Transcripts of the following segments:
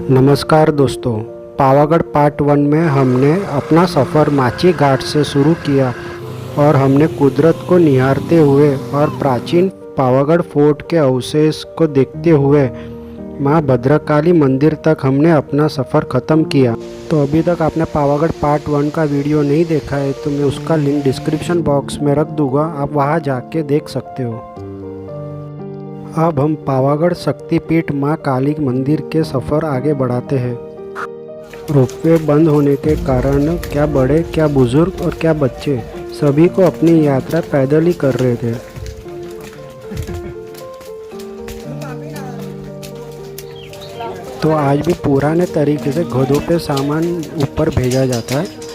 नमस्कार दोस्तों, पावागढ़ पार्ट 1 में हमने अपना सफ़र माची घाट से शुरू किया और हमने कुदरत को निहारते हुए और प्राचीन पावागढ़ फोर्ट के अवशेष को देखते हुए माँ भद्रकाली मंदिर तक हमने अपना सफ़र ख़त्म किया। तो अभी तक आपने पावागढ़ पार्ट 1 का वीडियो नहीं देखा है तो मैं उसका लिंक डिस्क्रिप्शन बॉक्स में रख दूँगा, आप वहाँ जाके देख सकते हो। अब हम पावागढ़ शक्तिपीठ माँ काली मंदिर के सफ़र आगे बढ़ाते हैं। रोपवे बंद होने के कारण क्या बड़े, क्या बुजुर्ग और क्या बच्चे सभी को अपनी यात्रा पैदल ही कर रहे थे। तो आज भी पुराने तरीके से गधों पे सामान ऊपर भेजा जाता है।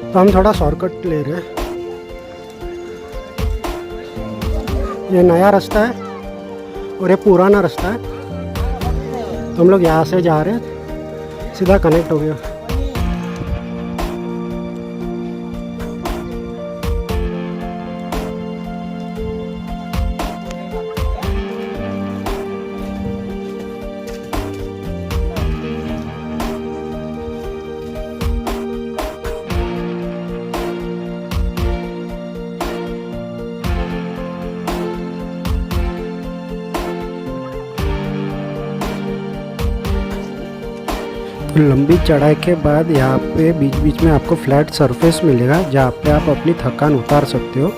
तो हम थोड़ा शॉर्टकट ले रहे हैं। ये नया रास्ता है और ये पुराना रास्ता है। तो हम लोग यहाँ से जा रहे हैं, सीधा कनेक्ट हो गया। लंबी चढ़ाई के बाद यहाँ पे बीच बीच में आपको फ्लैट सरफेस मिलेगा जहाँ पे आप अपनी थकान उतार सकते हो।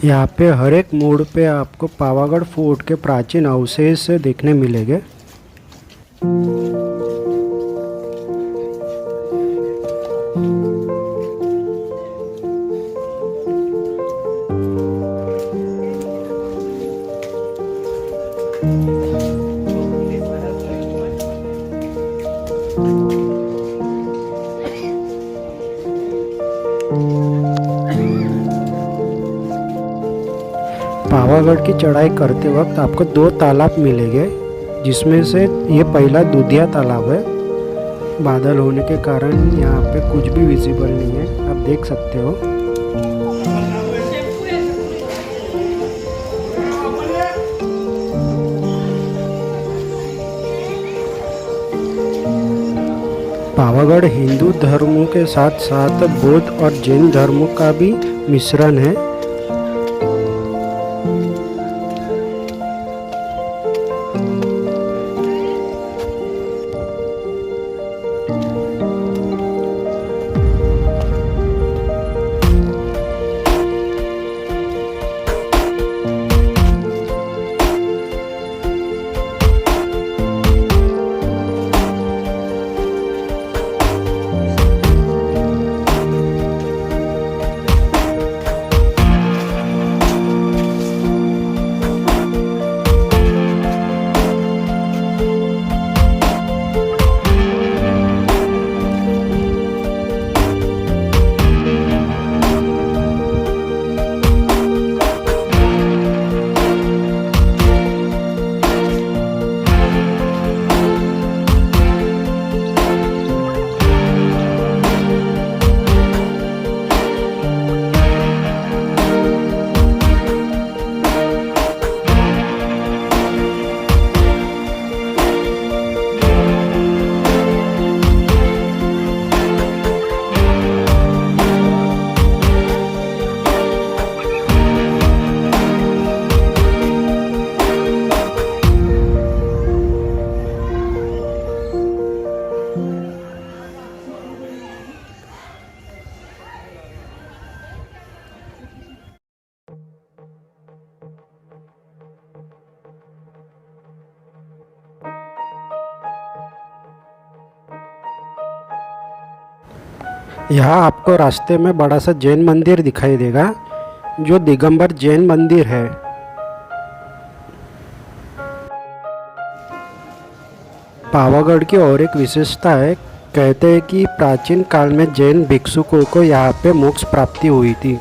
यहाँ पे हर एक मोड़ पे आपको पावागढ़ फोर्ट के प्राचीन अवशेष देखने मिलेंगे। पावागढ़ की चढ़ाई करते वक्त आपको 2 तालाब मिलेंगे, जिसमें से ये पहला दूधिया तालाब है। बादल होने के कारण यहाँ पे कुछ भी विजिबल नहीं है, आप देख सकते हो। पावागढ़ हिंदू धर्मों के साथ साथ बौद्ध और जैन धर्मों का भी मिश्रण है। यहाँ आपको रास्ते में बड़ा सा जैन मंदिर दिखाई देगा जो दिगंबर जैन मंदिर है। पावागढ़ की और एक विशेषता है, कहते हैं कि प्राचीन काल में जैन भिक्षुकों को यहाँ पे मोक्ष प्राप्ति हुई थी।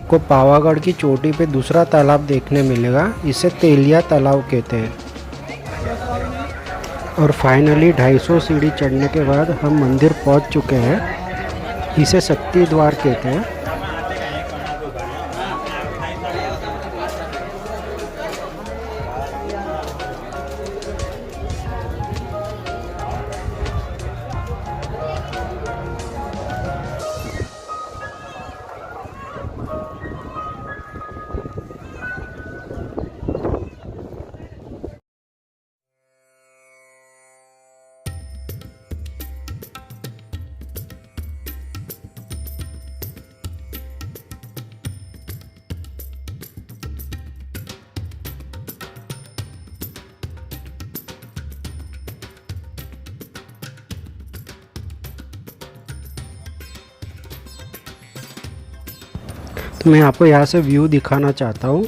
को पावागढ़ की चोटी पे दूसरा तालाब देखने मिलेगा, इसे तेलिया तालाब कहते हैं। और फाइनली 250 सीढ़ी चढ़ने के बाद हम मंदिर पहुंच चुके हैं, इसे शक्ति द्वार कहते हैं। तो मैं आपको यहाँ से व्यू दिखाना चाहता हूँ।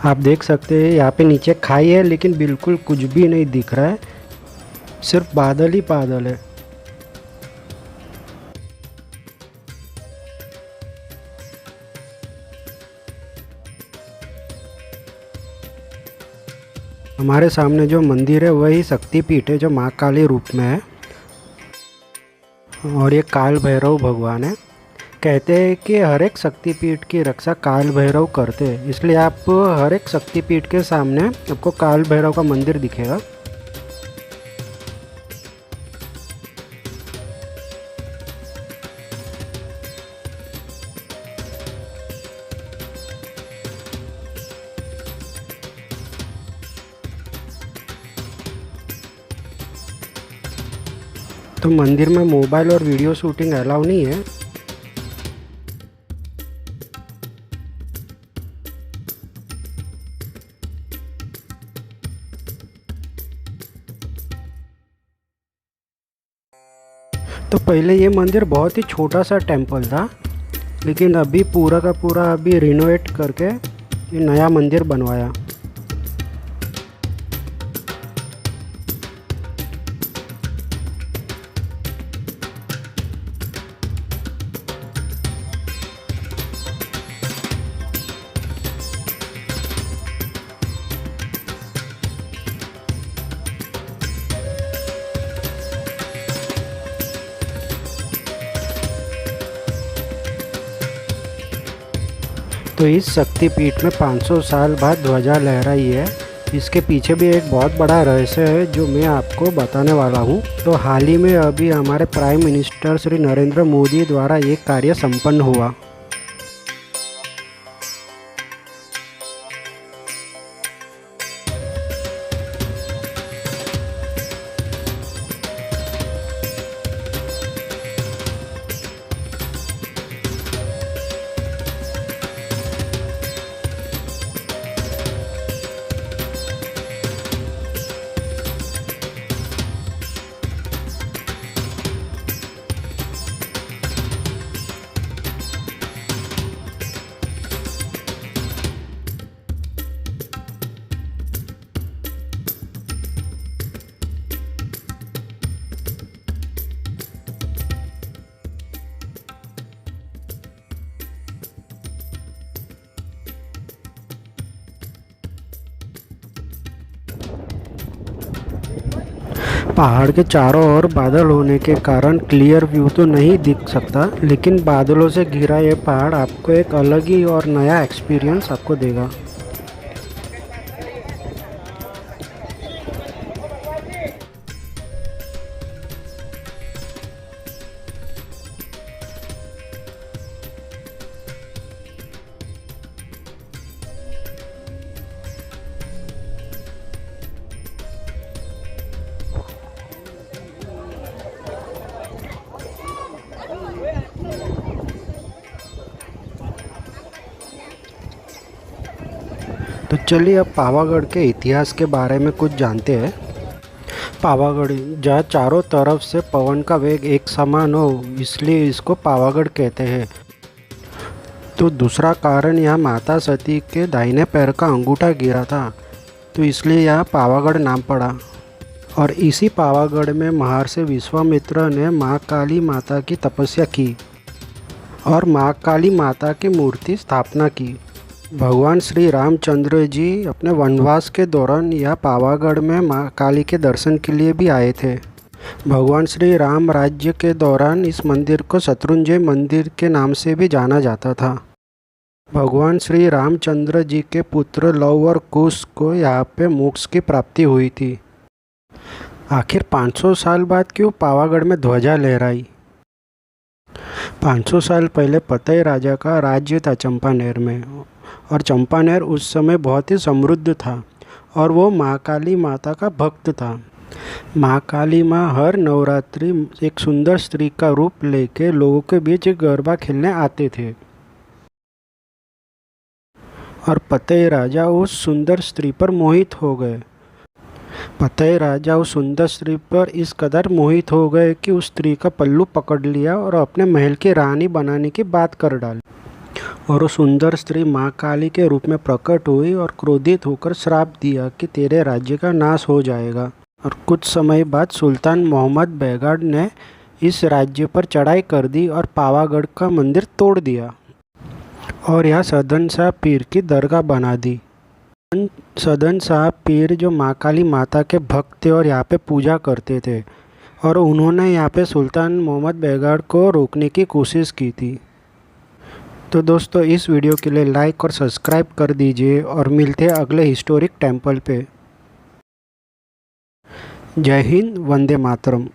आप देख सकते हैं यहाँ पे नीचे खाई है, लेकिन बिल्कुल कुछ भी नहीं दिख रहा है, सिर्फ बादल ही बादल है। हमारे सामने जो मंदिर है वही शक्तिपीठ है जो माँ काली रूप में है, और ये काल भैरव भगवान है। कहते हैं कि हर एक शक्तिपीठ की रक्षा काल भैरव करते हैं, इसलिए आप हर एक शक्तिपीठ के सामने आपको काल भैरव का मंदिर दिखेगा। तो मंदिर में मोबाइल और वीडियो शूटिंग अलाउ नहीं है। तो पहले ये मंदिर बहुत ही छोटा सा टेम्पल था, लेकिन अभी पूरा का पूरा अभी रिनोवेट करके ये नया मंदिर बनवाया। तो इस शक्तिपीठ में 500 साल बाद ध्वजा लहराई है। इसके पीछे भी एक बहुत बड़ा रहस्य है जो मैं आपको बताने वाला हूँ। तो हाल ही में अभी हमारे प्राइम मिनिस्टर श्री नरेंद्र मोदी द्वारा ये कार्य संपन्न हुआ। पहाड़ के चारों ओर बादल होने के कारण क्लियर व्यू तो नहीं दिख सकता, लेकिन बादलों से घिरा ये पहाड़ आपको एक अलग ही और नया एक्सपीरियंस आपको देगा। तो चलिए अब पावागढ़ के इतिहास के बारे में कुछ जानते हैं। पावागढ़ जहाँ चारों तरफ से पवन का वेग एक समान हो, इसलिए इसको पावागढ़ कहते हैं। तो दूसरा कारण यहाँ माता सती के दाहिने पैर का अंगूठा गिरा था, तो इसलिए यहाँ पावागढ़ नाम पड़ा। और इसी पावागढ़ में महर्षि विश्वामित्र ने माँ काली माता की तपस्या की और माँ काली माता की मूर्ति स्थापना की। भगवान श्री रामचंद्र जी अपने वनवास के दौरान यह पावागढ़ में माँ काली के दर्शन के लिए भी आए थे। भगवान श्री राम राज्य के दौरान इस मंदिर को शत्रुंजय मंदिर के नाम से भी जाना जाता था। भगवान श्री रामचंद्र जी के पुत्र लव और कुश को यहाँ पे मोक्ष की प्राप्ति हुई थी। आखिर 500 साल बाद क्यों पावागढ़ में ध्वजा लहराई? 500 साल पहले पतई राजा का राज्य था चंपानेर में, और चंपानेर उस समय बहुत ही समृद्ध था और वो माँ काली माता का भक्त था। माँ काली माँ हर नवरात्रि एक सुंदर स्त्री का रूप लेके लोगों के बीच गरबा खेलने आते थे और पतई राजा उस सुंदर स्त्री पर मोहित हो गए। पतई राजा उस सुंदर स्त्री पर इस कदर मोहित हो गए कि उस स्त्री का पल्लू पकड़ लिया और अपने महल की रानी बनाने की बात कर डाली। और वो सुंदर स्त्री माँ काली के रूप में प्रकट हुई और क्रोधित होकर श्राप दिया कि तेरे राज्य का नाश हो जाएगा। और कुछ समय बाद सुल्तान मोहम्मद बेगार ने इस राज्य पर चढ़ाई कर दी और पावागढ़ का मंदिर तोड़ दिया और यहाँ सदन शाह पीर की दरगाह बना दी। सदन शाह पीर जो माँ काली माता के भक्त थे और यहाँ पे पूजा करते थे, और उन्होंने यहाँ पे सुल्तान मोहम्मद बेगार को रोकने की कोशिश की थी। तो दोस्तों, इस वीडियो के लिए लाइक और सब्सक्राइब कर दीजिए और मिलते हैं अगले हिस्टोरिक टेम्पल पे। जय हिंद, वंदे मातरम।